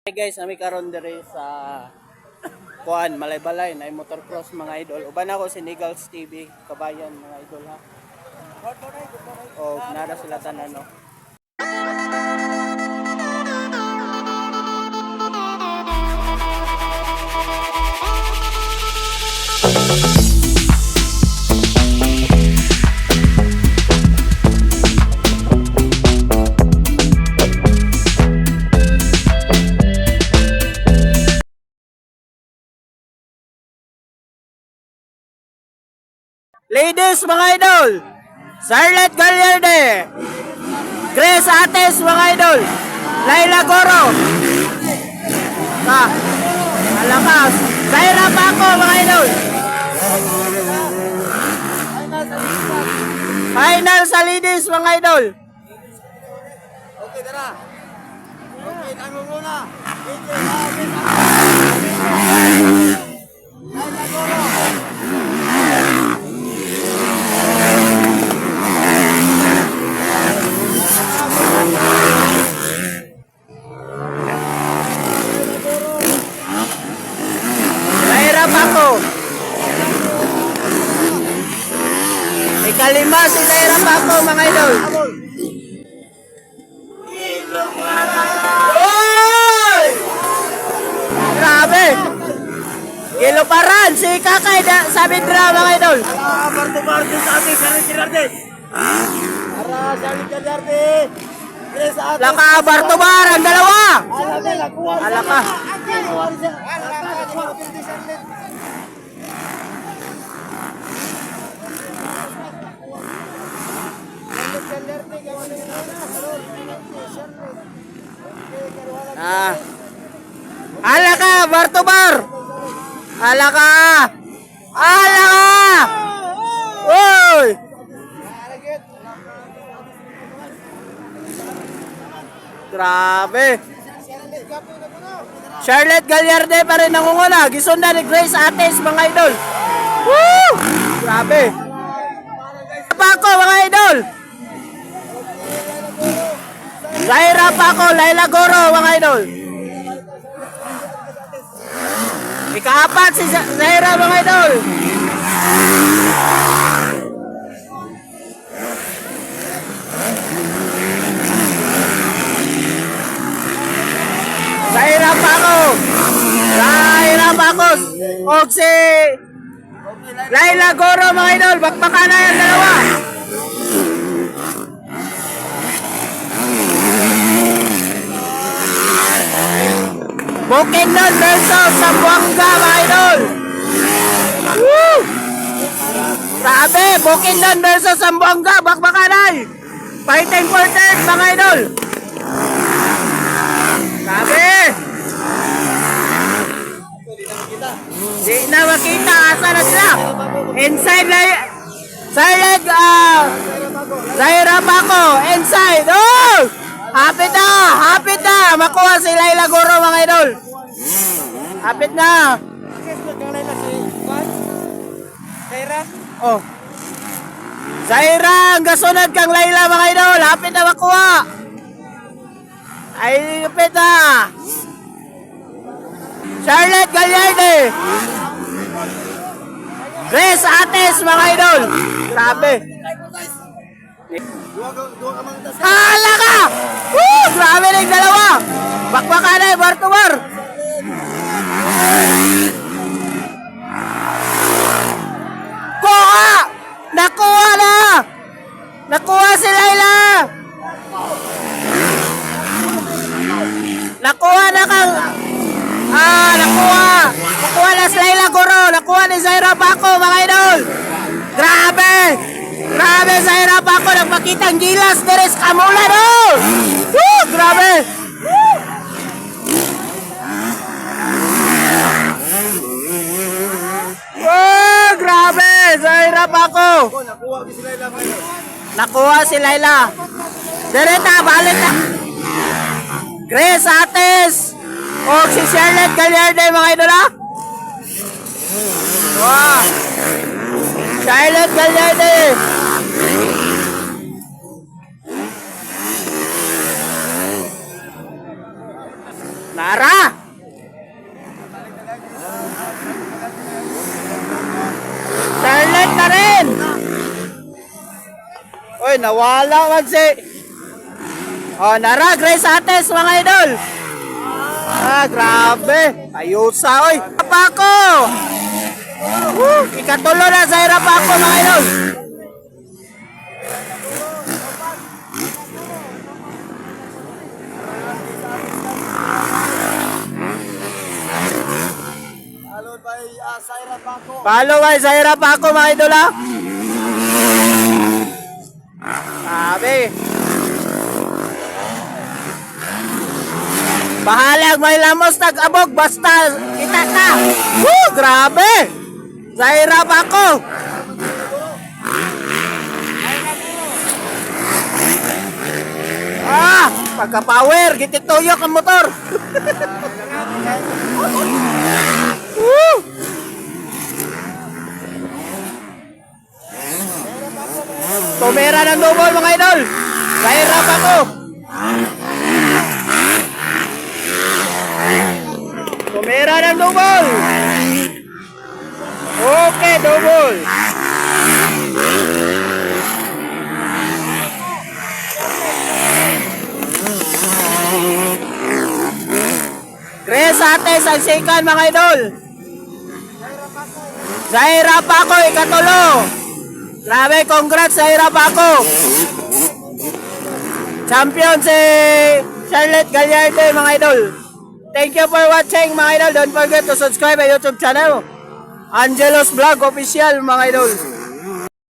Hey guys, kami karon diri sa Kuan, Malaybalay na motocross mga idol. Uban ako si Nigals TV, kabayan mga idol ha. O nara sila tanan no. Ladies mga idol, Charlotte Gallarde, Grace Ates mga idol, Laila Goro, Malakas, Zaira Paco mga idol. Final sa ladies mga idol. Okay, tara. Okay, tango muna. Zaira Paco. Ikalima si Zaira Paco mga idol. Oy! Grabe! Giluparan si Kakay sa Bidra mga idol. Barto sa ating Charlie Girarde. Para Charlie Girarde. Laka Bartobar ang dalawa. Alaka. Alaka Bartobar. Alaka. Alaka. Oy! Grabe. Charlotte Gallarde pa rin nangunguna. Gisunda ni Grace Ates mga idol. Woo! Grabe. Paco mga idol. Zaira Paco, Laila Goro mga idol. Ikaapat si Zaira mga idol. Zaira Paco. Zaira Paco. O si Laila Goro mga idol. Bakbakan na yung dalawa. Bukidnon versus Zamboanga mga idol. Woo! Grabe, Bukidnon versus Zamboanga. Bakbakan na. Fighting for third mga idol. Grabe! Di na makita. Asa na sila? Inside na Silent Zaira Paco. Inside. Oh! Hapit na! Hapit na! Makuha si Laila Goro mga idol. Hapit na! Zaira. Oh. Zaira! Ang gasunod kang Laila mga idol. Hapit na makuha. Ay, hapit na! Charlotte Gallarde. Grace Ates mga idol. Grabe. Hala ka! Woo! Grabe na yung dalawa. Bakbakan na yung Bartobar. Kuha! Nakuha na! Nakuha si Laila! Nakuha na kang... nakuha! Nakuha na si Laila Goro! Nakuha ni Zaira Paco mga idol! Grabe! Grabe Zaira Paco! Nagpakitang gilas deres kamulan oh! Woo! Grabe! Oh! Grabe! Zaira Paco! Nakuha si Laila! Direta! Balik na! Grace Ates! O si Charlotte Gallarde mga idol ha? Wow! Charlotte Gallarde! Nara! Charlotte na rin! Uy, nawala man si... Oh, Nara, Grace Ates, mga idol! Ah, grabe! Ayusa, oy! Rapako! Ikatulo na sa Rapako, mga idol! Followed by Zaira Paco. Follow by Zaira Paco, mga idol, ha? Grabe! Bahalag may lamos nag-abog basta kita ka. Woo, grabe. Zaira Paco. Pagka-power, gitituyok ang motor. Woo. Tumira ng double, mga idol. Zaira Paco. Tumira ng double. Okay, double. Grace Ates ang second, mga idol. Zaira Paco, ikatulo. Grabe, congrats Zaira Paco. Champion si Charlotte Gallardo, mga idol. Thank you for watching, mga idol. Don't forget to subscribe my YouTube channel, Angelos Vlog Official, mga idol.